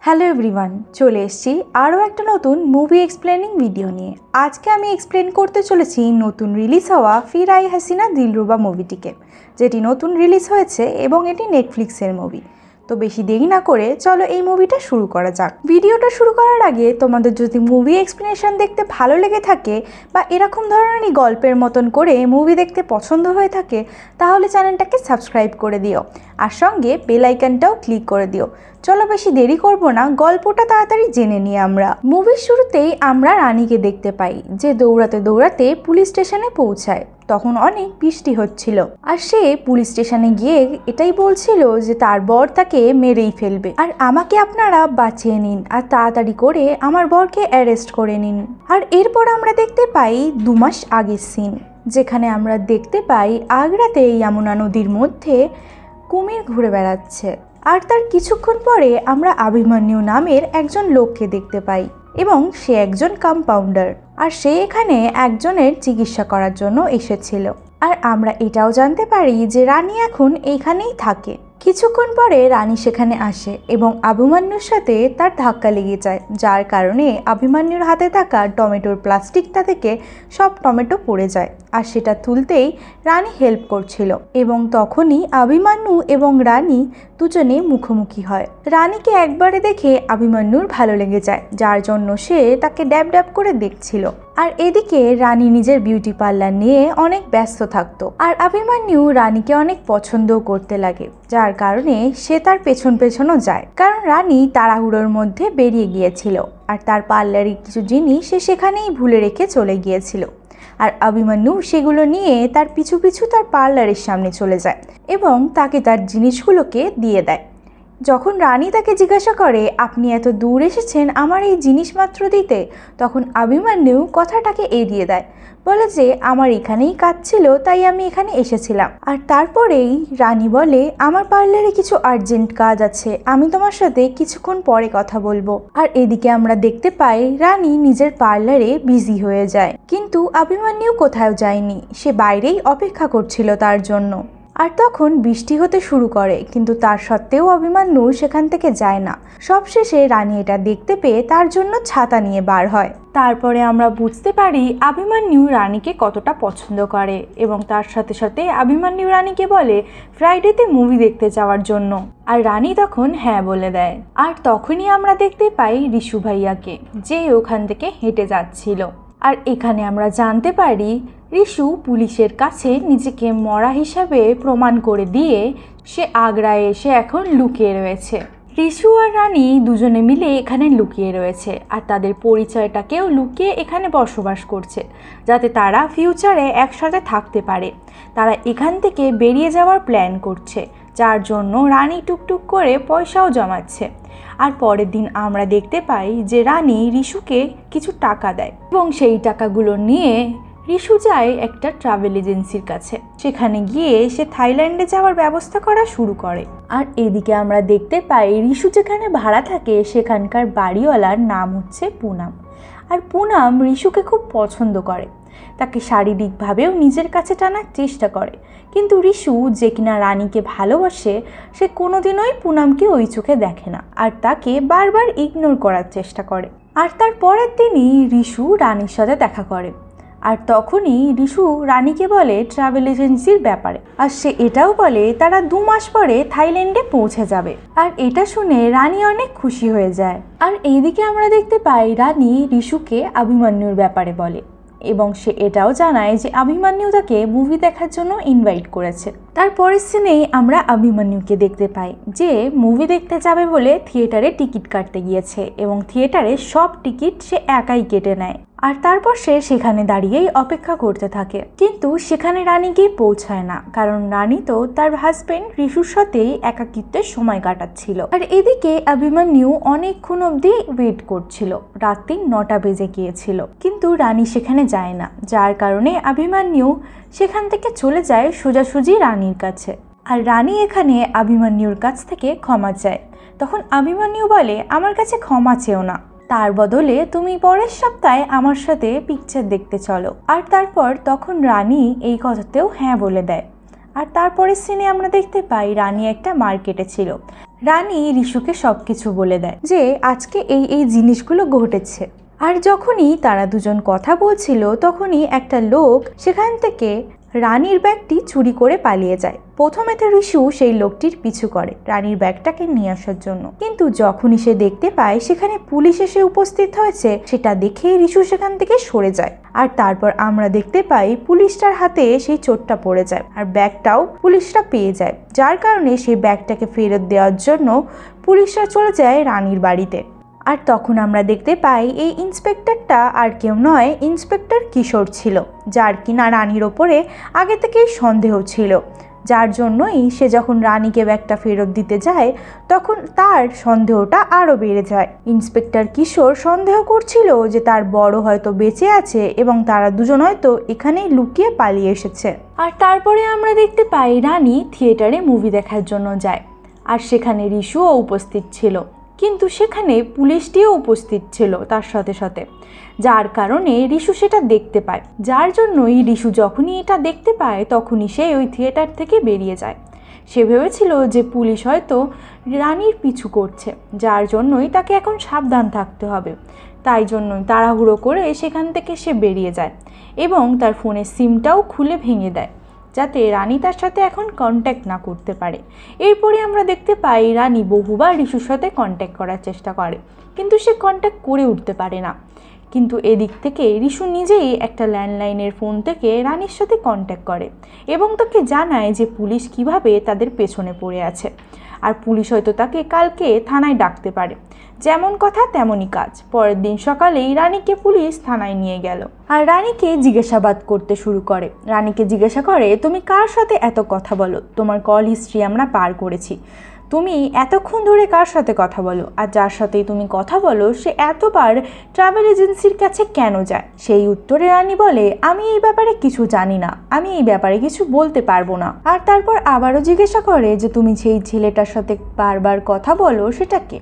Hello everyone, চলে এসেছি আরও একটা নতুন মুভি এক্সপ্লেনিং ভিডিও নিয়ে। আজকে আমি এক্সপ্লেন করতে চলেছি নতুন রিলিজ হওয়া ফির আই হাসিনা দিলরুবা মুভিটিকে, যেটি নতুন রিলিজ হয়েছে এবং এটি নেটফ্লিক্সের মুভি। তো বেশি দেরি না করে চলো এই মুভিটা শুরু করা যাক। ভিডিওটা শুরু করার আগে তোমাদের যদি মুভি এক্সপ্লেনেশন দেখতে ভালো লেগে থাকে বা এরকম ধরনেরই গল্পের মতন করে মুভি দেখতে পছন্দ হয়ে থাকে, তাহলে চ্যানেলটাকে সাবস্ক্রাইব করে দিও আর সঙ্গে বেল আইকনটাও ক্লিক করে দিও। চলো বেশি দেরি করব না, গল্পটা তাড়াতাড়ি জেনে নিই আমরা। মুভির শুরুতেই আমরা রানীকে দেখতে পাই যে দৌড়াতে দৌড়াতে পুলিশ স্টেশনে পৌঁছায়। তখন অনেক বৃষ্টি হচ্ছিল আর সে পুলিশ স্টেশনে গিয়ে এটাই বলছিল যে তার বর তাকে মেরেই ফেলবে আর আমাকে আপনারা বাঁচিয়ে নিন আর তাড়াতাড়ি করে আমার বরকে অ্যারেস্ট করে নিন। আর এরপর আমরা দেখতে পাই 2 মাস আগের সিন, যেখানে আমরা দেখতে পাই আগ্রাতে যমুনা নদীর মধ্যে কুমির ঘুরে বেড়াচ্ছে। আর তার কিছুক্ষণ পরে আমরা অভিমন্যু নামের একজন লোককে দেখতে পাই এবং সে একজন কম্পাউন্ডার আর সে এখানে একজনের চিকিৎসা করার জন্য এসেছিল। আর আমরা এটাও জানতে পারি যে রানী এখন এইখানেই থাকে। কিছুক্ষণ পরে রানী সেখানে আসে এবং অভিমন্যুর সাথে তার ধাক্কা লেগে যায়, যার কারণে অভিমন্যুর হাতে থাকা টমেটোর প্লাস্টিকটা থেকে সব টমেটো পড়ে যায় আর সেটা তুলতেই রানী হেল্প করছিল এবং তখনই অভিমন্যু এবং রানী দুজনে মুখোমুখি হয়। রানীকে একবারে দেখে অভিমন্যুর ভালো লেগে যায়, যার জন্য সে তাকে ড্যাব ড্যাব করে দেখছিল। আর এদিকে রানী নিজের বিউটি পার্লার নিয়ে অনেক ব্যস্ত থাকতো আর অভিমন্যু রানীকে অনেক পছন্দও করতে লাগে, যার কারণে সে তার পেছন পেছনও যায়, কারণ রানী তাড়াহুড়োর মধ্যে বেরিয়ে গিয়েছিল আর তার পার্লারের কিছু জিনিস সে সেখানেই ভুলে রেখে চলে গিয়েছিল। আর অভিমন্যু সেগুলো নিয়ে তার পিছু পিছু তার পার্লারের সামনে চলে যায় এবং তাকে তার জিনিসগুলোকে দিয়ে দেয়। যখন রানী তাকে জিজ্ঞাসা করে আপনি এত দূর এসেছেন আমার এই জিনিসমাত্র দিতে, তখন অভিমন্যু কথাটাকে এড়িয়ে দেয়, বলে যে আমার এখানেই কাজ ছিল তাই আমি এখানে এসেছিলাম। আর তারপরেই রানী বলে আমার পার্লারে কিছু আর্জেন্ট কাজ আছে, আমি তোমার সাথে কিছুক্ষণ পরে কথা বলবো। আর এদিকে আমরা দেখতে পাই রানী নিজের পার্লারে বিজি হয়ে যায়, কিন্তু অভিমন্যু কোথাও যায়নি, সে বাইরেই অপেক্ষা করছিল তার জন্য। আর তখন বৃষ্টি হতে শুরু করে, কিন্তু তার সত্ত্বেও অভিমন্যু সেখান থেকে যায় না। সবশেষে রানী এটা দেখতে পেয়ে তার জন্য ছাতা নিয়ে বার হয়। তারপরে আমরা বুঝতে পারি অভিমন্যু রানীকে কতটা পছন্দ করে এবং তার সাথে সাথে অভিমন্যু রানীকে বলে ফ্রাইডেতে মুভি দেখতে যাওয়ার জন্য। আর রানী তখন হ্যাঁ বলে দেয়। আর তখনই আমরা দেখতে পাই রিশু ভাইয়াকে, যে ওখান থেকে হেঁটে যাচ্ছিল। আর এখানে আমরা জানতে পারি রিশু পুলিশের কাছে নিজেকে মরা হিসাবে প্রমাণ করে দিয়ে সে আগ্রায় এসে এখন লুকিয়ে রয়েছে। রিশু আর রানী দুজনে মিলে এখানে লুকিয়ে রয়েছে আর তাদের পরিচয়টাকেও লুকিয়ে এখানে বসবাস করছে, যাতে তারা ফিউচারে একসাথে থাকতে পারে। তারা এখান থেকে বেরিয়ে যাওয়ার প্ল্যান করছে, যার জন্য রানী টুকটুক করে পয়সাও জমাচ্ছে। আর পরের দিন আমরা দেখতে পাই যে রানী রিশুকে কিছু টাকা দেয় এবং সেই টাকাগুলো নিয়ে রিশু যায় একটা ট্রাভেল এজেন্সির কাছে। সেখানে গিয়ে সে থাইল্যান্ডে যাওয়ার ব্যবস্থা করা শুরু করে। আর এদিকে আমরা দেখতে পাই রিশু যেখানে ভাড়া থাকে সেখানকার বাড়িওয়ালার নাম হচ্ছে পুনাম। আর পুনাম রিশুকে খুব পছন্দ করে, তাকে শারীরিকভাবেও নিজের কাছে টানার চেষ্টা করে, কিন্তু রিশু যে কিনা রানীকে ভালোবাসে সে কোনোদিনই পুনামকে ওই চোখে দেখে না আর তাকে বারবার ইগনোর করার চেষ্টা করে। আর তার পরের দিনই রিশু রানীর সাথে দেখা করে আর তখনই রিশু রানীকে বলে ট্রাভেল এজেন্সির ব্যাপারে। আর সে এটাও বলে তারা 2 মাস পরে থাইল্যান্ডে পৌঁছে যাবে। আর এটা শুনে রানী অনেক খুশি হয়ে যায়। আর এইদিকে আমরা দেখতে পাই রানী রিশুকে অভিমন্যুর ব্যাপারে বলে এবং সে এটাও জানায় যে অভিমন্যু তাকে মুভি দেখার জন্য ইনভাইট করেছে। তারপরের সিনেই আমরা অভিমন্যুকে দেখতে পাই যে মুভি দেখতে যাবে বলে থিয়েটারে টিকিট কাটতে গিয়েছে এবং থিয়েটারে সব টিকিট সে একাই কেটে নেয়। আর তারপর সে সেখানে দাঁড়িয়েই অপেক্ষা করতে থাকে, কিন্তু সেখানে রানী গিয়ে পৌঁছায় না, কারণ রানী তো তার হাজবেন্ড রিশুর সাথেই একাকিত্বের সময় কাটাচ্ছিল। আর এদিকে অভিমন্যু অনেকক্ষণ অবধি ওয়েট করছিল, রাত্রি 9টা বেজে গিয়েছিল, কিন্তু রানী সেখানে যায় না, যার কারণে অভিমন্যু সেখান থেকে চলে যায় সোজাসুজি রানীর কাছে। আর রানী এখানে অভিমন্যুর কাছ থেকে ক্ষমা চায়। তখন অভিমন্যু বলে আমার কাছে ক্ষমা চেও না, তার বদলে তুমি পরের সপ্তাহে আমার সাথে পিকচার দেখতে চলো। আর তারপর তখন রানী এই কথাতেও হ্যাঁ বলে দেয়। আর তারপরের সিনে আমরা দেখতে পাই রানী একটা মার্কেটে ছিল। রানী রিশুকে সবকিছু বলে দেয় যে আজকে এই জিনিসগুলো ঘটেছে। আর যখনই তারা দুজন কথা বলছিল তখনই একটা লোক সেখান থেকে রানীর ব্যাগটি চুরি করে পালিয়ে যায়। প্রথমে তো রিশু সেই লোকটির পিছু করে রানীর ব্যাগটাকে নিয়ে আসার জন্য, কিন্তু যখনই সে দেখতে পায় সেখানে পুলিশ এসে উপস্থিত হয়েছে সেটা দেখেই রিশু সেখান থেকে সরে যায়। আর তারপর আমরা দেখতে পাই পুলিশটার হাতে সেই চোটটা পড়ে যায় আর ব্যাগটাও পুলিশরা পেয়ে যায়, যার কারণে সেই ব্যাগটাকে ফেরত দেওয়ার জন্য পুলিশরা চলে যায় রানীর বাড়িতে। আর তখন আমরা দেখতে পাই এই ইন্সপেক্টরটা আর কেউ নয়, ইন্সপেক্টর কিশোর ছিল, যার কিনা রানীর ওপরে আগে থেকেই সন্দেহ ছিল, যার জন্যই সে যখন রানীকে ব্যাগটা ফেরত দিতে যায় তখন তার সন্দেহটা আরও বেড়ে যায়। ইন্সপেক্টর কিশোর সন্দেহ করছিল যে তার বড় হয়তো বেঁচে আছে এবং তারা দুজন হয়তো এখানেই লুকিয়ে পালিয়ে এসেছে। আর তারপরে আমরা দেখতে পাই রানী থিয়েটারে মুভি দেখার জন্য যায় আর সেখানে রিশুও উপস্থিত ছিল, কিন্তু সেখানে পুলিশটিও উপস্থিত ছিল তার সাথে সাথে, যার কারণে রিশু সেটা দেখতে পায়। যার জন্যই রিশু যখনই এটা দেখতে পায় তখনই সে ওই থিয়েটার থেকে বেরিয়ে যায়। সে ভেবেছিল যে পুলিশ হয়তো রানীর পিছু করছে, যার জন্যই তাকে এখন সাবধান থাকতে হবে। তাই জন্যই তাড়াহুড়ো করে সেখান থেকে সে বেরিয়ে যায় এবং তার ফোনের সিমটাও খুলে ভেঙে দেয়, যাতে রানী তার সাথে এখন কন্ট্যাক্ট না করতে পারে। এরপরে আমরা দেখতে পাই রানী বহুবার রিশুর সাথে কন্ট্যাক্ট করার চেষ্টা করে, কিন্তু সে কন্ট্যাক্ট করে উঠতে পারে না। কিন্তু এদিক থেকে রিশু নিজেই একটা ল্যান্ডলাইনের ফোন থেকে রানীর সাথে কন্ট্যাক্ট করে এবং তাকে জানায় যে পুলিশ কিভাবে তাদের পেছনে পড়ে আছে আর পুলিশ হয়তো তাকে কালকে থানায় ডাকতে পারে। যেমন কথা তেমনই কাজ। পরের দিন সকালেই রানীকে পুলিশ থানায় নিয়ে গেল আর রানীকে জিজ্ঞাসাবাদ করতে শুরু করে। রানীকে জিজ্ঞাসা করে, তুমি কার সাথে এত কথা বলো? তোমার কল হিস্ট্রি আমরা পার করেছি, তুমি এতক্ষণ ধরে কার সাথে কথা বলো? আর যার সাথেই তুমি কথা বলো সে এতবার ট্রাভেল এজেন্সির কাছে কেন যায়? সেই উত্তরে রানী বলে, আমি এই ব্যাপারে কিছু জানি না, আমি এই ব্যাপারে কিছু বলতে পারবো না। আর তারপর আবারও জিজ্ঞাসা করে যে তুমি সেই ছেলেটার সাথে বারবার কথা বলো সেটা কে?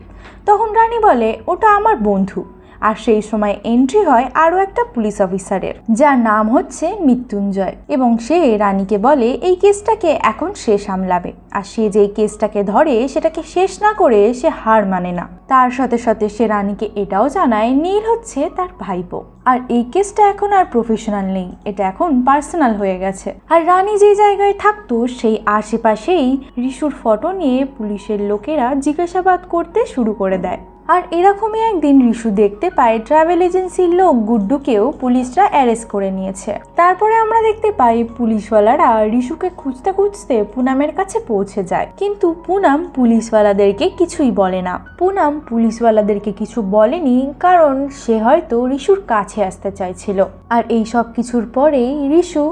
তখন রানী বলে, ওটা আমার বন্ধু। আর সেই সময় এন্ট্রি হয় আরও একটা পুলিশ অফিসারের, যার নাম হচ্ছে মৃত্যুঞ্জয়, এবং সে রানীকে বলে এই কেসটাকে এখন সে সামলাবে। আর সে যেই কেসটাকে ধরে সেটাকে শেষ না করে সে হার মানে না। তার সাথে সাথে সে রানীকে এটাও জানায় নীল হচ্ছে তার ভাইপো, আর এই কেসটা এখন আর প্রফেশনাল নেই, এটা এখন পার্সোনাল হয়ে গেছে। আর রানী যে জায়গায় থাকতো সেই আশেপাশেই রিশুর ফটো নিয়ে পুলিশের লোকেরা জিজ্ঞাসাবাদ করতে শুরু করে দেয়। আর এরকমই একদিন রিশু দেখতে পায় ট্রাভেল এজেন্সির লোক গুড্ডুকেও পুলিশরা অ্যারেস্ট করে নিয়েছে। তারপরে আমরা দেখতে পাই পুলিশওয়ালারা রিশুকে খুঁজতে খুঁজতে পুনামের কাছে পৌঁছে যায়, কিন্তু পুনাম পুলিশওয়ালাদেরকে কিছুই বলে না। পুনাম পুলিশওয়ালাদেরকে কিছু বলেনি কারণ সে হয়তো রিশুর কাছে আসতে চাইছিল। আর এই সব কিছুর পরেই রিশু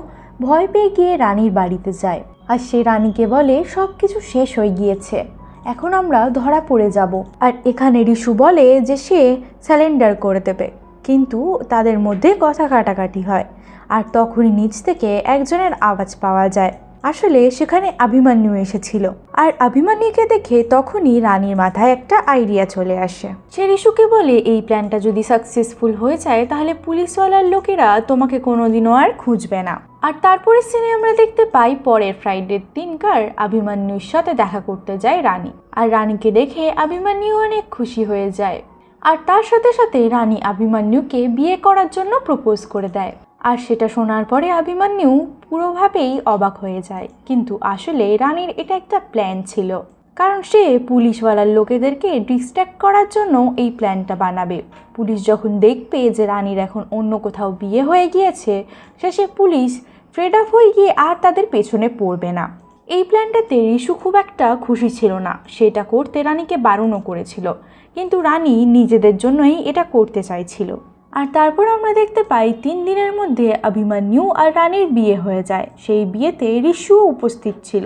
ভয় পেয়ে গিয়ে রানীর বাড়িতে যায় আর সে রানীকে বলে সব কিছু শেষ হয়ে গিয়েছে, এখন আমরা ধরা পড়ে যাব। আর এখানে রিশু বলে যে সে স্যালেন্ডার করে দেবে, কিন্তু তাদের মধ্যে কথা কাটাকাটি হয়। আর তখনই নিচ থেকে একজনের আওয়াজ পাওয়া যায়, আসলে সেখানে অভিমন্যু এসেছিল। আর অভিমন্যুকে দেখে তখনই রানীর মাথায় একটা আইডিয়া চলে আসে। সে রিশুকে বলে এই প্ল্যানটা যদি সাকসেসফুল হয়ে যায় তাহলে পুলিশওয়ালার লোকেরা তোমাকে কোনোদিনও আর খুঁজবে না। আর তারপরে সিনে আমরা দেখতে পাই পরের ফ্রাইডের দিনকার অভিমন্যুর সাথে দেখা করতে যায় রানী। আর রানীকে দেখে অভিমন্যু অনেক খুশি হয়ে যায় আর তার সাথে সাথে রানী অভিমন্যুকে বিয়ে করার জন্য প্রপোজ করে দেয়। আর সেটা শোনার পরে অভিমন্যু পুরোভাবেই অবাক হয়ে যায়, কিন্তু আসলে রানীর এটা একটা প্ল্যান ছিল, কারণ সে পুলিশওয়ালার লোকেদেরকে ডিস্ট্র্যাক্ট করার জন্য এই প্ল্যানটা বানাবে। পুলিশ যখন দেখবে যে রানীর এখন অন্য কোথাও বিয়ে হয়ে গিয়েছে শেষে পুলিশ ফ্রেড অফ হয়ে গিয়ে আর তাদের পেছনে পড়বে না। এই প্ল্যানটাতে রিশু খুব একটা খুশি ছিল না, সেটা করতে রানীকে বারণও করেছিল, কিন্তু রানী নিজেদের জন্যই এটা করতে চাইছিল। আর তারপর আমরা দেখতে পাই 3 দিনের মধ্যে অভিমন্যু আর রানীর বিয়ে হয়ে যায়। সেই বিয়েতে রিশুও উপস্থিত ছিল।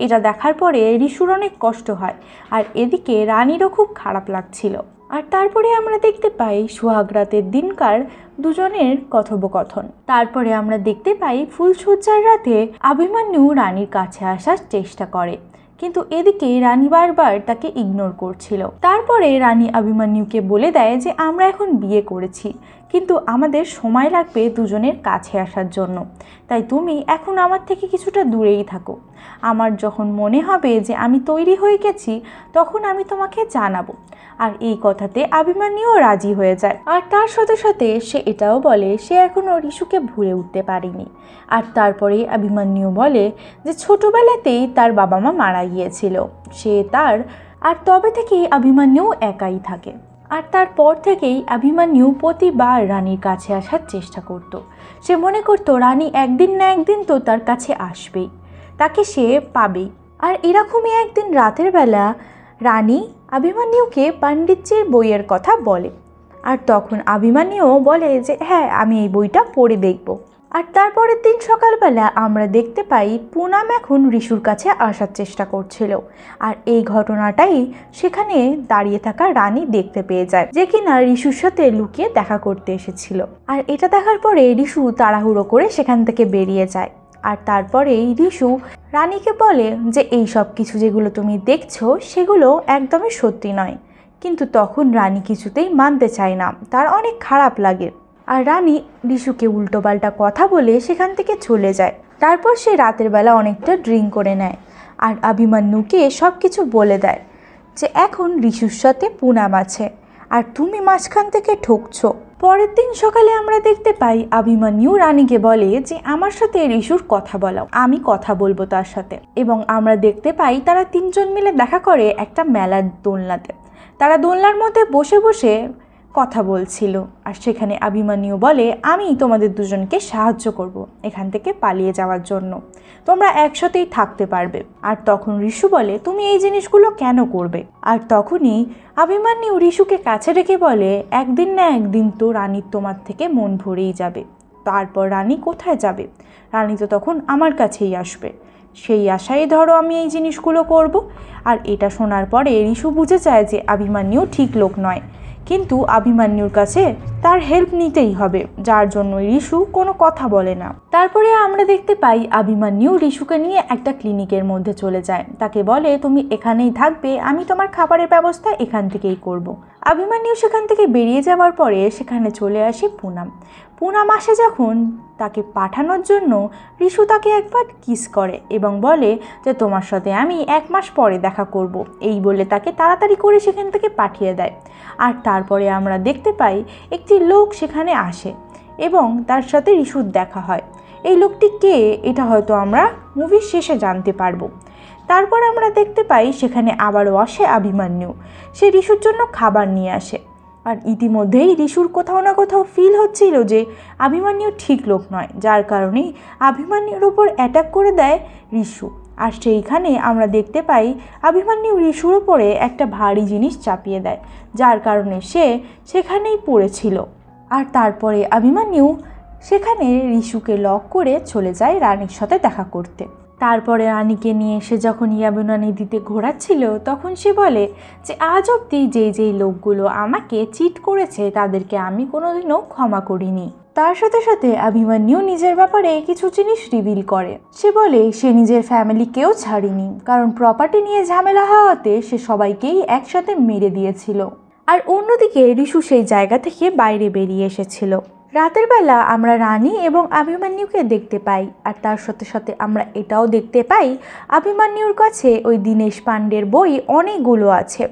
এটা দেখার পরে রিশুর অনেক কষ্ট হয় আর এদিকে রানীরও খুব খারাপ লাগছিল। আর তারপরে আমরা দেখতে পাই সোহাগ রাতের দিনকার দুজনের কথোপকথন। তারপরে আমরা দেখতে পাই ফুলসজ্জার রাতে অভিমন্যু রানীর কাছে আসার চেষ্টা করে, কিন্তু এদিকে রানী বারবার তাকে ইগনোর করছিল। তারপরে রানী অভিমন্যুকে বলে দেয় যে আমরা এখন বিয়ে করেছি, কিন্তু আমাদের সময় লাগবে দুজনের কাছে আসার জন্য, তাই তুমি এখন আমার থেকে কিছুটা দূরেই থাকো। আমার যখন মনে হবে যে আমি তৈরি হয়ে গেছি তখন আমি তোমাকে জানাবো। আর এই কথাতে অভিমন্যুও রাজি হয়ে যায়। আর তার সাথে সাথে সে এটাও বলে সে এখনও ঋষুকে ভুলে উঠতে পারেনি। আর তারপরে অভিমন্যু বলে যে ছোটবেলাতেই তার বাবা মা মারা গিয়েছিল, সে তার আর তবে থেকেই অভিমন্যু একাই থাকে। আর তারপর থেকেই অভিমন্যু প্রতিবার রানীর কাছে আসার চেষ্টা করত। সে মনে করতো রানী একদিন না একদিন তো তার কাছে আসবেই, তাকে সে পাবেই। আর এরকমই একদিন রাতের বেলা রানী অভিমন্যুকে পণ্ডিতজির বইয়ের কথা বলে। আর তখন অভিমন্যুও বলে যে হ্যাঁ, আমি এই বইটা পড়ে দেখব। আর তারপরের দিন সকালবেলা আমরা দেখতে পাই পুনাম এখন ঋষুর কাছে আসার চেষ্টা করছিল। আর এই ঘটনাটাই সেখানে দাঁড়িয়ে থাকা রানী দেখতে পেয়ে যায়, যে কিনা ঋষুর সাথে লুকিয়ে দেখা করতে এসেছিল। আর এটা দেখার পরে ঋষু তাড়াহুড়ো করে সেখান থেকে বেরিয়ে যায়। আর তারপরেই ঋষু রানীকে বলে যে এই সব কিছু যেগুলো তুমি দেখছো সেগুলো একদমই সত্যি নয়। কিন্তু তখন রানী কিছুতেই মানতে চায় না, তার অনেক খারাপ লাগে। আর রানী ঋষুকে উল্টোপাল্টা কথা বলে সেখান থেকে চলে যায়। তারপর সে রাতের বেলা অনেকটা ড্রিঙ্ক করে নেয় আর অভিমন্যুকে সব কিছু বলে দেয় যে এখন ঋষুর সাথে পুনাম আছে আর তুমি মাঝখান থেকে ঠকছো। পরের দিন সকালে আমরা দেখতে পাই অভিমন্যু রানীকে বলে যে আমার সাথে ঋষুর কথা বলাও, আমি কথা বলবো তার সাথে। এবং আমরা দেখতে পাই তারা তিনজন মিলে দেখা করে একটা মেলার দোলনাতে। তারা দোলনার মধ্যে বসে বসে কথা বলছিল। আর সেখানে অভিমন্যু বলে আমি তোমাদের দুজনকে সাহায্য করব এখান থেকে পালিয়ে যাওয়ার জন্য, তোমরা একসাথেই থাকতে পারবে। আর তখন ঋষু বলে তুমি এই জিনিসগুলো কেন করবে? আর তখনই অভিমন্যু ঋষুকে কাছে রেখে বলে একদিন না একদিন তো রানীর তোমার থেকে মন ভরেই যাবে। তারপর রানী কোথায় যাবে? রানী তো তখন আমার কাছেই আসবে, সেই আশায় ধরো আমি এই জিনিসগুলো করব। আর এটা শোনার পরে ঋষু বুঝে যায় যে অভিমন্যু ঠিক লোক নয়, কিন্তু অভিমন্যুর কাছে তার হেল্প নিতেই হবে, যার জন্য ঋষু কোনো কথা বলে না। তারপরে আমরা দেখতে পাই অভিমন্যু ঋষুকে নিয়ে একটা ক্লিনিকের মধ্যে চলে যায়। তাকে বলে তুমি এখানেই থাকবে, আমি তোমার খাবারের ব্যবস্থা এখান থেকেই করব। অভিমন্যু সেখান থেকে বেরিয়ে যাওয়ার পরে সেখানে চলে আসে পুনাম। পুনাম আসে যখন তাকে পাঠানোর জন্য ঋষু তাকে একবার কিস করে এবং বলে যে তোমার সাথে আমি 1 মাস পরে দেখা করব, এই বলে তাকে তাড়াতাড়ি করে সেখান থেকে পাঠিয়ে দেয়। আর তারপরে আমরা দেখতে পাই একটি লোক সেখানে আসে এবং তার সাথে ঋষুর দেখা হয়। এই লোকটি কে এটা হয়তো আমরা মুভির শেষে জানতে পারবো। তারপর আমরা দেখতে পাই সেখানে আবারও আসে অভিমন্যু, সে ঋষুর জন্য খাবার নিয়ে আসে। আর ইতিমধ্যেই ঋষুর কোথাও না কোথাও ফিল হচ্ছিল যে অভিমন্যু ঠিক লোক নয়, যার কারণেই অভিমন্যুর ওপর অ্যাটাক করে দেয় ঋষু। আর সেইখানে আমরা দেখতে পাই অভিমন্যু ঋষুর ওপরে একটা ভারী জিনিস চাপিয়ে দেয়, যার কারণে সে সেখানেই পড়েছিল। আর তারপরে অভিমন্যু সেখানে ঋষুকে লক করে চলে যায় রানীর সাথে দেখা করতে। তারপরে রানীকে নিয়ে এসে যখন ইয়ামুনা নদীতে ঘোরাচ্ছিল তখন সে বলে যে আজ অবধি যেই লোকগুলো আমাকে চিট করেছে তাদেরকে আমি কোনোদিনও ক্ষমা করিনি। তার সাথে সাথে অভিমন্যু নিজের ব্যাপারে কিছু জিনিস রিভিল করে। সে বলে সে নিজের ফ্যামিলিকেও ছাড়েনি, কারণ প্রপার্টি নিয়ে ঝামেলা হওয়াতে সে সবাইকেই একসাথে মেরে দিয়েছিল। আর অন্যদিকে ঋষু সেই জায়গা থেকে বাইরে বেরিয়ে এসেছিল। রাতের বেলা আমরা রানী এবং অভিমন্যুকে দেখতে পাই। আর তার সাথে সাথে আমরা এটাও দেখতে পাই অভিমন্যুর কাছে ওই দীনেশ পান্ডের বই অনেকগুলো আছে।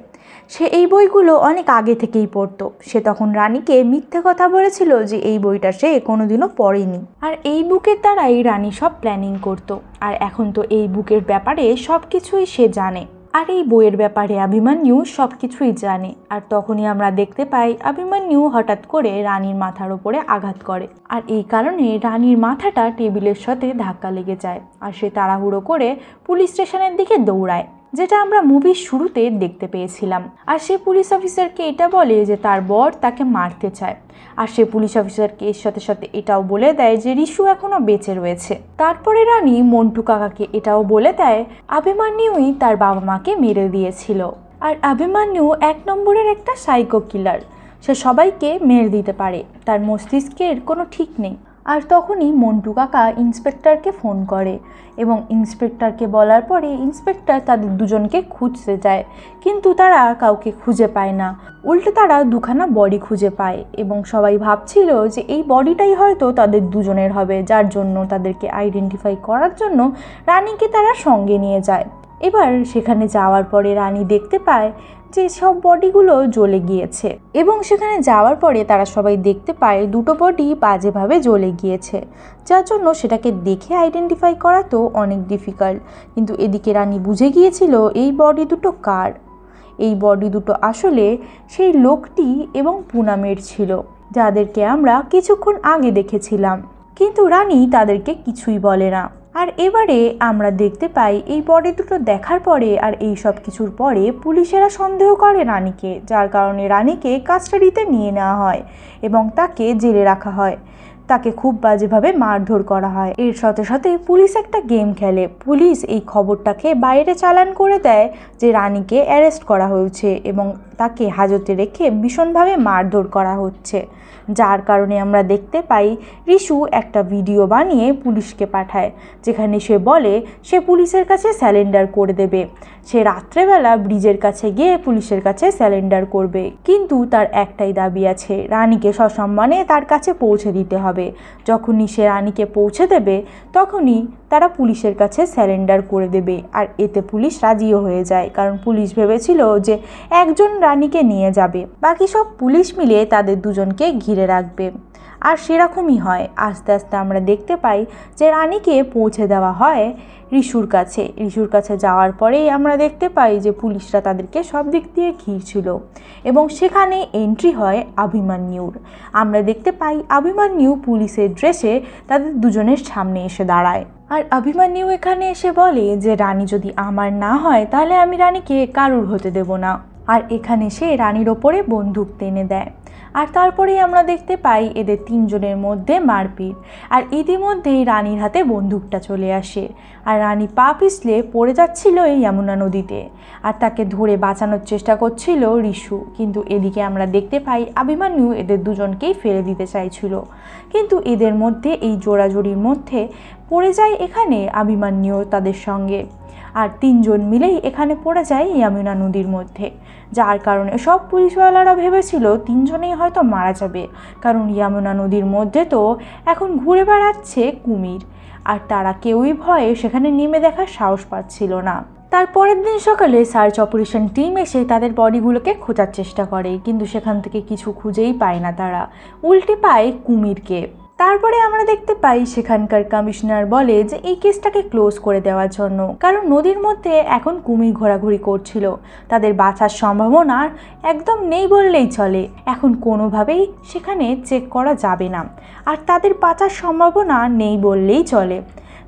সে এই বইগুলো অনেক আগে থেকেই পড়তো। সে তখন রানীকে মিথ্যে কথা বলেছিল যে এই বইটা সে কোনোদিনও পড়েনি। আর এই বুকের দ্বারাই রানী সব প্ল্যানিং করতো। আর এখন তো এই বুকের ব্যাপারে সব কিছুই সে জানে। আর এই বইয়ের ব্যাপারে অভিমন্যু সব কিছুই জানে। আর তখনই আমরা দেখতে পাই অভিমন্যু হঠাৎ করে রানীর মাথার ওপরে আঘাত করে। আর এই কারণে রানীর মাথাটা টেবিলের সাথে ধাক্কা লেগে যায়। আর সে তাড়াহুড়ো করে পুলিশ স্টেশনের দিকে দৌড়ায়, যেটা আমরা মুভির শুরুতে দেখতে পেয়েছিলাম। আর সে পুলিশ অফিসারকে এটা বলে যে তার বর তাকে মারতে চায়। আর সে পুলিশ অফিসারকে এর সাথে সাথে এটাও বলে দেয় যে ঋষু এখনো বেঁচে রয়েছে। তারপরে রানী মন্টু কাকাকে এটাও বলে দেয় অভিমন্যুই তার বাবা মাকে মেরে দিয়েছিল। আর অভিমন্যু 1 নম্বরের একটা সাইকো কিলার, সে সবাইকে মেরে দিতে পারে, তার মস্তিষ্কের কোনো ঠিক নেই। আর তখনই মন্টু কাকা ইন্সপেক্টরকে ফোন করে এবং ইন্সপেক্টরকে বলার পরে ইন্সপেক্টর তাদের দুজনকে খুঁজতে যায়, কিন্তু তারা কাউকে খুঁজে পায় না। উল্টে তারা দুখানা বডি খুঁজে পায় এবং সবাই ভাবছিল যে এই বডিটাই হয়তো তাদের দুজনের হবে, যার জন্য তাদেরকে আইডেন্টিফাই করার জন্য রানীকে তারা সঙ্গে নিয়ে যায়। এবার সেখানে যাওয়ার পরে রানী দেখতে পায় যে সব বডিগুলো জ্বলে গিয়েছে এবং সেখানে যাওয়ার পরে তারা সবাই দেখতে পায় দুটো বডি বাজেভাবে জ্বলে গিয়েছে, যার জন্য সেটাকে দেখে আইডেন্টিফাই করা তো অনেক ডিফিকাল্ট। কিন্তু এদিকে রানী বুঝে গিয়েছিল এই বডি দুটো কার। এই বডি দুটো আসলে সেই লোকটি এবং পুনামের ছিল, যাদেরকে আমরা কিছুক্ষণ আগে দেখেছিলাম, কিন্তু রানী তাদেরকে কিছুই বলে না। আর এবারে আমরা দেখতে পাই এই বডি দুটো দেখার পরে আর এই সব কিছুর পরে পুলিশেরা সন্দেহ করে রানীকে, যার কারণে রানীকে কাস্টাডিতে নিয়ে নেওয়া হয় এবং তাকে জেলে রাখা হয়। তাকে খুব বাজেভাবে মারধর করা হয়। এর সাথে সাথে পুলিশ একটা গেম খেলে। পুলিশ এই খবরটাকে বাইরে চালান করে দেয় যে রানীকে অ্যারেস্ট করা হয়েছে এবং তাকে হাজতে রেখে ভীষণভাবে মারধর করা হচ্ছে, যার কারণে আমরা দেখতে পাই রিশু একটা ভিডিও বানিয়ে পুলিশকে পাঠায়, যেখানে সে বলে সে পুলিশের কাছে স্যালেন্ডার করে দেবে। সে রাত্রেবেলা ব্রিজের কাছে গিয়ে পুলিশের কাছে স্যালেন্ডার করবে, কিন্তু তার একটাই দাবি আছে, রানীকে সসম্মানে তার কাছে পৌঁছে দিতে হবে। যখনই সে রানীকে পৌঁছে দেবে তখনই তারা পুলিশের কাছে স্যালেন্ডার করে দেবে। আর এতে পুলিশ রাজিও হয়ে যায়, কারণ পুলিশ ভেবেছিল যে একজন রানীকে নিয়ে যাবে, বাকি সব পুলিশ মিলে তাদের দুজনকে ঘিরে রাখবে। আর সেরকমই হয়। আস্তে আস্তে আমরা দেখতে পাই যে রানীকে পৌঁছে দেওয়া হয় রিশুর কাছে। রিশুর কাছে যাওয়ার পরেই আমরা দেখতে পাই যে পুলিশরা তাদেরকে সব দিক দিয়ে ঘিরছিল এবং সেখানে এন্ট্রি হয় অভিমন্যুর। আমরা দেখতে পাই অভিমন্যু পুলিশের ড্রেসে তাদের দুজনের সামনে এসে দাঁড়ায়। আর অভিমন্যু এখানে এসে বলে যে রানী যদি আমার না হয় তাহলে আমি রানীকে কারুর হতে দেব না। আর এখানে সে রানীর ওপরে বন্দুক টেনে দেয়। আর তারপরেই আমরা দেখতে পাই এদের তিনজনের মধ্যে মারপিট। আর ইতিমধ্যেই রানীর হাতে বন্দুকটা চলে আসে আর রানী পা পিছলে পড়ে যাচ্ছিল এই যমুনা নদীতে, আর তাকে ধরে বাঁচানোর চেষ্টা করছিল রিশু। কিন্তু এদিকে আমরা দেখতে পাই অভিমন্যু এদের দুজনকেই ফেলে দিতে চাইছিল, কিন্তু এদের মধ্যে এই জোড়াজোড়ির মধ্যে পড়ে যায় এখানে অভিমন্যু তাদের সঙ্গে। আর তিনজন মিলেই এখানে পড়ে যায় যমুনা নদীর মধ্যে, যার কারণে সব পুলিশওয়ালারা ভেবেছিল তিনজনেই হয়তো মারা যাবে, কারণ যমুনা নদীর মধ্যে তো এখন ঘুরে বেড়াচ্ছে কুমির, আর তারা কেউই ভয়ে সেখানে নেমে দেখার সাহস পাচ্ছিল না। তারপরের দিন সকালে সার্চ অপারেশন টিম এসে তাদের বডিগুলোকে খোঁজার চেষ্টা করে, কিন্তু সেখান থেকে কিছু খুঁজেই পায় না তারা, উল্টে পায় কুমিরকে। তারপরে আমরা দেখতে পাই সেখানকার কমিশনার বলে যে এই কেসটাকে ক্লোজ করে দেওয়ার জন্য, কারণ নদীর মধ্যে এখন কুমির ঘোরাঘুরি করছিল, তাদের বাঁচার সম্ভাবনা একদম নেই বললেই চলে। এখন কোনোভাবেই সেখানে চেক করা যাবে না, আর তাদের বাঁচার সম্ভাবনা নেই বললেই চলে,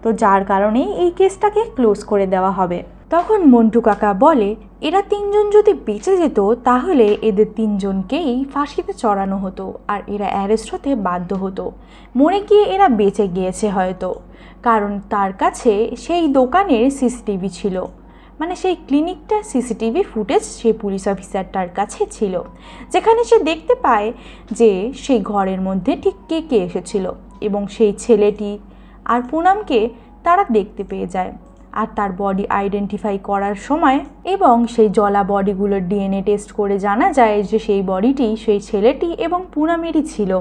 তো যার কারণে এই কেসটাকে ক্লোজ করে দেওয়া হবে। তখন মন্টু কাকা বলে এরা তিনজন যদি বেঁচে যেত তাহলে এদের তিনজনকেই ফাঁসিতে চড়ানো হতো আর এরা অ্যারেস্ট হতে বাধ্য হতো। মরে গিয়ে এরা বেঁচে গিয়েছে হয়তো, কারণ তার কাছে সেই দোকানের সিসিটিভি ছিল, মানে সেই ক্লিনিকটার সিসিটিভি ফুটেজ সেই পুলিশ অফিসারটার কাছে ছিল, যেখানে সে দেখতে পায় যে সেই ঘরের মধ্যে ঠিক কে কে এসেছিল এবং সেই ছেলেটি আর পুনামকে তারা দেখতে পেয়ে যায়। আর তার বডি আইডেন্টিফাই করার সময় এবং সেই জলা বডিগুলোর ডিএনএ টেস্ট করে জানা যায় যে সেই বডিটি সেই ছেলেটি এবং পুনামেরই ছিল,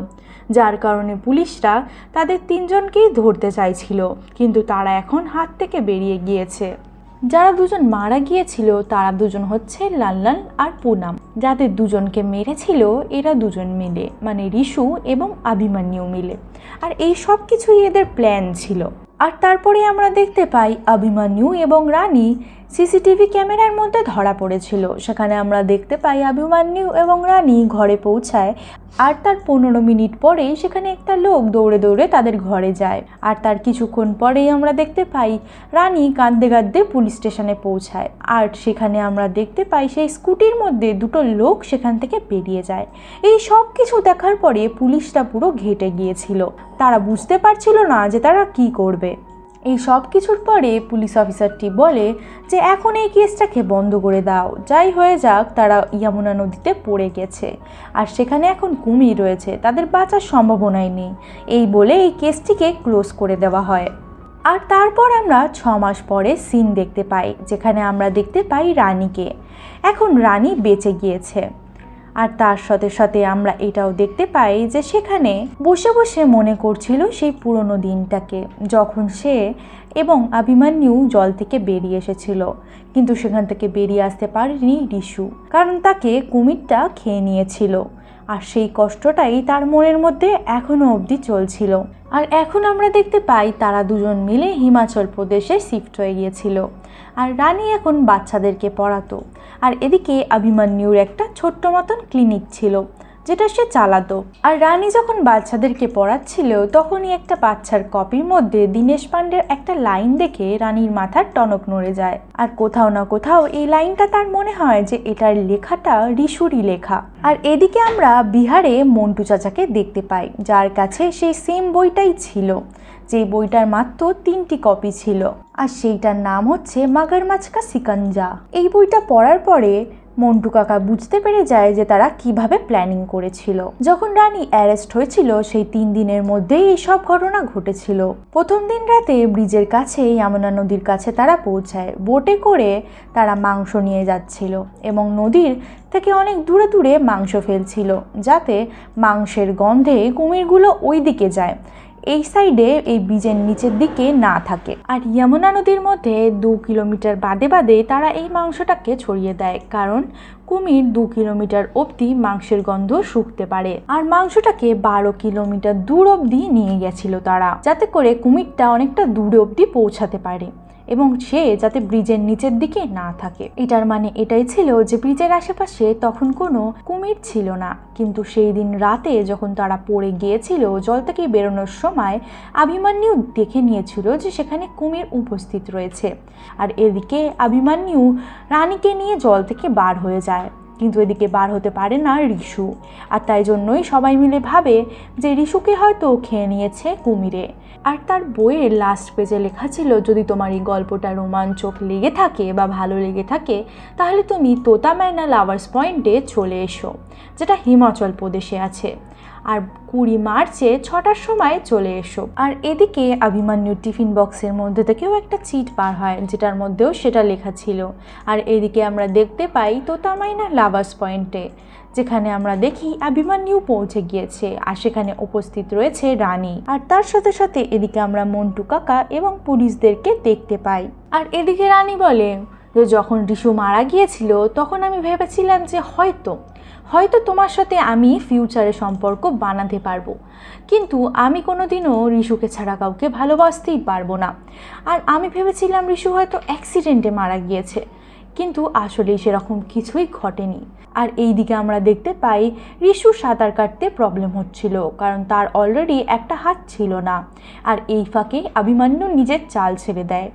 যার কারণে পুলিশরা তাদের তিনজনকেই ধরতে চাইছিল, কিন্তু তারা এখন হাত থেকে বেরিয়ে গিয়েছে। যারা দুজন মারা গিয়েছিল তারা দুজন হচ্ছে লাললাল আর পুনাম, যাদের দুজনকে মেরেছিল এরা দুজন মিলে, মানে রিশু এবং অভিমন্যু মিলে, আর এই সব কিছুই এদের প্ল্যান ছিল। আর তারপরে আমরা দেখতে পাই অভিমন্যু এবং রানী সিসিটিভি ক্যামেরার মধ্যে ধরা পড়েছিল। সেখানে আমরা দেখতে পাই অভিমন্যু এবং রানী ঘরে পৌঁছায়, আর তার 15 মিনিট পরেই সেখানে একটা লোক দৌড়ে দৌড়ে তাদের ঘরে যায়। আর তার কিছুক্ষণ পরেই আমরা দেখতে পাই রানী কাঁদতে কাঁদতে পুলিশ স্টেশনে পৌঁছায়, আর সেখানে আমরা দেখতে পাই সেই স্কুটির মধ্যে দুটো লোক সেখান থেকে বেরিয়ে যায়। এই সব কিছু দেখার পরে পুলিশটা পুরো ঘেঁটে গিয়েছিল, তারা বুঝতে পারছিল না যে তারা কি করবে। এই সব কিছুর পরে পুলিশ অফিসারটি বলে যে এখন এই কেসটাকে বন্ধ করে দাও, যাই হয়ে যাক তারা যমুনা নদীতে পড়ে গেছে আর সেখানে এখন কুমির রয়েছে, তাদের বাঁচার সম্ভাবনাই নেই। এই বলে এই কেসটিকে ক্লোজ করে দেওয়া হয়। আর তারপর আমরা 6 মাস পরে সিন দেখতে পাই, যেখানে আমরা দেখতে পাই রানীকে। এখন রানী বেঁচে গিয়েছে। আর তার সাথে সাথে আমরা এটাও দেখতে পাই যে সেখানে বসে বসে মনে করছিল সেই পুরনো দিনটাকে, যখন সে এবং অভিমন্যু জল থেকে বেরিয়ে এসেছিল, কিন্তু সেখান থেকে বেরিয়ে আসতে পারেনি ঋষু, কারণ তাকে কুমিরটা খেয়ে নিয়েছিল। আর সেই কষ্টটাই তার মনের মধ্যে এখনো অবধি চলছিল। আর এখন আমরা দেখতে পাই তারা দুজন মিলে হিমাচল প্রদেশে শিফট হয়ে গিয়েছিল। আর রানী এখন বাচ্চাদেরকে পড়াতো। আর এদিকে অভিমন্যুর একটা ছোট্ট মতন ক্লিনিক ছিল, যেটা সে চালাতো। আর রানী যখন বাচ্চাদেরকে পড়াচ্ছিল তখনই একটা বাচ্চার কপির মধ্যে দীনেশ পান্ডের একটা লাইন দেখে রানীর মাথার টনক নড়ে যায়। আর কোথাও না কোথাও এই লাইনটা তার মনে হয় যে এটার লেখাটা ঋষুরই লেখা। আর এদিকে আমরা বিহারে মন্টু চাচাকে দেখতে পাই, যার কাছে সেই সেম বইটাই ছিল, যেই বইটার মাত্র 3টি কপি ছিল। আর সেইটার নাম হচ্ছে মাগরমাছ কা সিকঞ্জা। এই বইটা পড়ার পরে মন্টু কাকা বুঝতে পেরে যায় যে তারা কিভাবে প্ল্যানিং করেছিল। যখন রানী অ্যারেস্ট হয়েছিল সেই 3 দিনের মধ্যেই এই সব ঘটনা ঘটেছিল। প্রথম দিন রাতে ব্রিজের কাছে যমুনা নদীর কাছে তারা পৌঁছায়। বোটে করে তারা মাংস নিয়ে যাচ্ছিল এবং নদীর থেকে অনেক দূরে দূরে মাংস ফেলছিল, যাতে মাংসের গন্ধে কুমিরগুলো ওই দিকে যায়, এই সাইডে এই ব্রিজের নিচের দিকে না থাকে। আর যমুনা নদীর মধ্যে 2 কিলোমিটার বাদে বাদে তারা এই মাংসটাকে ছড়িয়ে দেয়, কারণ কুমির 2 কিলোমিটার অবধি মাংসের গন্ধ শুকতে পারে। আর মাংসটাকে 12 কিলোমিটার দূর অবধি নিয়ে গেছিল তারা, যাতে করে কুমিরটা অনেকটা দূরে অবধি পৌঁছাতে পারে এবং সে যাতে ব্রিজের নিচের দিকে না থাকে। এটার মানে এটাই ছিল যে ব্রিজের আশেপাশে তখন কোনো কুমির ছিল না। কিন্তু সেই দিন রাতে যখন তারা পড়ে গিয়েছিল জল থেকে বেরোনোর সময় অভিমন্যু দেখে নিয়েছিল যে সেখানে কুমির উপস্থিত রয়েছে। আর এদিকে অভিমন্যু রানীকে নিয়ে জল থেকে বার হয়ে যায়, কিন্তু এদিকে বার হতে পারে না ঋষু। আর তাই জন্যই সবাই মিলে ভাবে যে ঋষুকে হয়তো খেয়ে নিয়েছে কুমিরে। আর তার বইয়ের লাস্ট পেজে লেখা ছিল, যদি তোমার এই গল্পটা রোমাঞ্চক লেগে থাকে বা ভালো লেগে থাকে তাহলে তুমি তোতা মাইনা লাভার্স পয়েন্টে চলে এসো, যেটা হিমাচল প্রদেশে আছে। আর 20 মার্চে 6টার সময় চলে এসো। আর এদিকে অভিমন্যুর টিফিন বক্সের মধ্যে থেকেও একটা চিট বার হয়, যেটার মধ্যেও সেটা লেখা ছিল। আর এদিকে আমরা দেখতে পাই তোতা মাইনা লাভার্স পয়েন্টে, যেখানে আমরা দেখি অভিমন্যু পৌঁছে গিয়েছে আর সেখানে উপস্থিত রয়েছে রানী। আর তার সাথে সাথে এদিকে আমরা মন্টু কাকা এবং পুলিশদেরকে দেখতে পাই। আর এদিকে রানী বলে যে যখন ঋষু মারা গিয়েছিল তখন আমি ভেবেছিলাম যে হয়তো তোমার সাথে আমি ফিউচারে সম্পর্ক বানাতে পারবো, কিন্তু আমি কোনোদিনও ঋষুকে ছাড়া কাউকে ভালোবাসতেই পারবো না। আর আমি ভেবেছিলাম ঋষু হয়তো অ্যাক্সিডেন্টে মারা গিয়েছে, কিন্তু আসলেই সেরকম কিছুই ঘটেনি। আর এই দিকে আমরা দেখতে পাই ঋষু সাঁতার কাটতে প্রবলেম হচ্ছিল, কারণ তার অলরেডি একটা হাত ছিল না। আর এই ফাঁকে অভিমন্যু নিজের চাল ছেড়ে দেয়,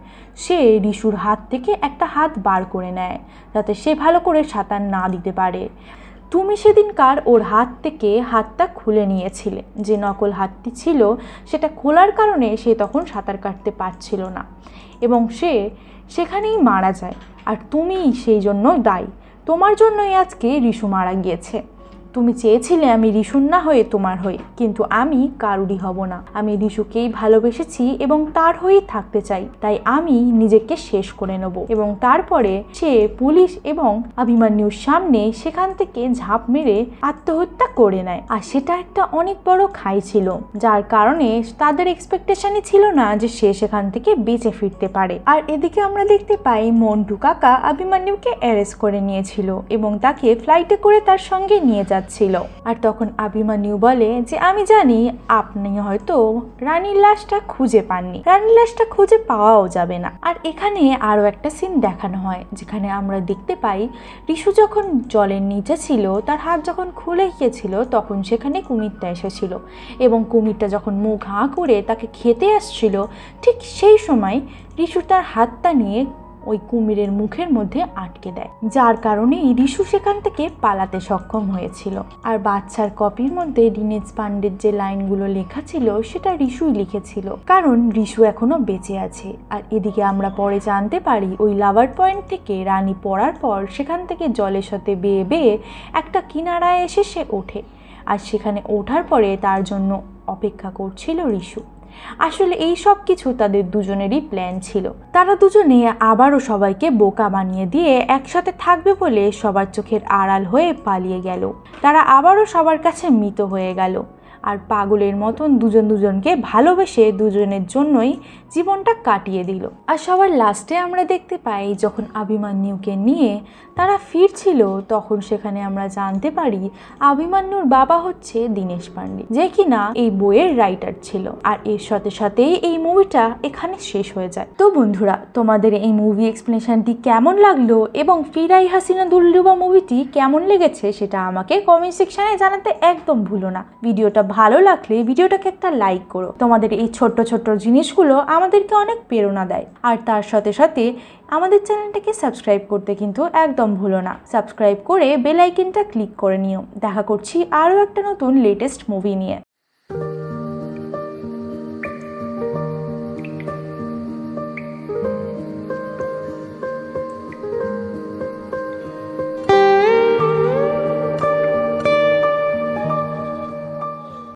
সে ঋষুর হাত থেকে একটা হাত বার করে নেয়, যাতে সে ভালো করে সাঁতার না দিতে পারে। তুমি সেদিনকার ওর হাত থেকে হাতটা খুলে নিয়েছিলে, যে নকল হাতটি ছিল সেটা খোলার কারণে সে তখন সাঁতার কাটতে পারছিল না এবং সে সেখানেই মারা যায়। আর তুমিই সেই জন্য দায়ী, তোমার জন্যই আজকে ঋষু মারা গিয়েছে। তুমি চেয়েছিলে আমি ঋষুর না হয়ে তোমার হয়ে, কিন্তু আমি কারুরই হব না। আমি ঋষুকেই ভালোবেসেছি এবং তার হয়েই থাকতে চাই, তাই আমি নিজেকে শেষ করে নেব। এবং তারপরে সে পুলিশ এবং অভিমন্যুর সামনে সেখান থেকে ঝাঁপ মেরে আত্মহত্যা করে নেয়। আর সেটা একটা অনেক বড় খাই ছিল, যার কারণে তাদের এক্সপেকটেশনই ছিল না যে সে সেখান থেকে বেঁচে ফিরতে পারে। আর এদিকে আমরা দেখতে পাই মন্টু কাকা অভিমন্যুকে অ্যারেস্ট করে নিয়েছিল এবং তাকে ফ্লাইটে করে তার সঙ্গে নিয়ে যায় ছিল। আর তখন অভিমন্যু বলে যে আমি জানি আপনি হয়তো রানীর লাশটা খুঁজে পাননি, রানীর লাশটা খুঁজে পাওয়াও যাবে না। আর এখানে আরো একটা সিন দেখানো হয়, যেখানে আমরা দেখতে পাই ঋষু যখন জলের নিচে ছিল, তার হাত যখন খুলে গিয়েছিল তখন সেখানে কুমিরটা এসেছিল এবং কুমিরটা যখন মুখ হাঁ করে তাকে খেতে আসছিল, ঠিক সেই সময় ঋষু তার হাতটা নিয়ে ওই কুমিরের মুখের মধ্যে আটকে দেয়, যার কারণে রিশু সেখান থেকে পালাতে সক্ষম হয়েছিল। আর বাচ্চার কপির মধ্যে দীনেশ পান্ডের যে লাইনগুলো লেখা ছিল সেটা রিশুই লিখেছিল, কারণ রিশু এখনো বেঁচে আছে। আর এদিকে আমরা পরে জানতে পারি ওই লাভার পয়েন্ট থেকে রানী পড়ার পর সেখান থেকে জলের সাথে বেয়ে বেয়ে একটা কিনারায় এসে সে ওঠে, আর সেখানে ওঠার পরে তার জন্য অপেক্ষা করছিল রিশু। আসলে এই সব কিছু তাদের দুজনেরই প্ল্যান ছিল। তারা দুজনে আবারও সবাইকে বোকা বানিয়ে দিয়ে একসাথে থাকবে বলে সবার চোখের আড়াল হয়ে পালিয়ে গেল। তারা আবারও সবার কাছে মৃত হয়ে গেল, আর পাগলের মতন দুজনকে ভালোবেসে দুজনের জন্যই জীবনটা কাটিয়ে দিল। আর সবার লাস্টে আমরা দেখতে পাই যখন অভিমন্যুকে নিয়ে তারা ফিরছিল, তখন সেখানে আমরা জানতে পারি অভিমন্যুর বাবা হচ্ছে দীনেশ পান্ডে, যে কিনা এই বইয়ের রাইটার ছিল। আর এর সাথে সাথেই এই মুভিটা এখানে শেষ হয়ে যায়। তো বন্ধুরা, তোমাদের এই মুভি এক্সপ্লেনেশনটি কেমন লাগলো এবং ফির আই হাসিনা দিলরুবা মুভিটি কেমন লেগেছে সেটা আমাকে কমেন্ট সেকশনে জানাতে একদম ভুলো না। ভিডিওটা ভালো লাগলে ভিডিওটাকে একটা লাইক করো। তোমাদের এই ছোট্ট ছোট্ট জিনিসগুলো আমাদেরকে অনেক প্রেরণা দেয়। আর তার সাথে সাথে আমাদের চ্যানেলটাকে সাবস্ক্রাইব করতে কিন্তু একদম ভুলো না। সাবস্ক্রাইব করে বেল আইকনটা ক্লিক করে নিও। দেখা করছি আরও একটা নতুন লেটেস্ট মুভি নিয়ে।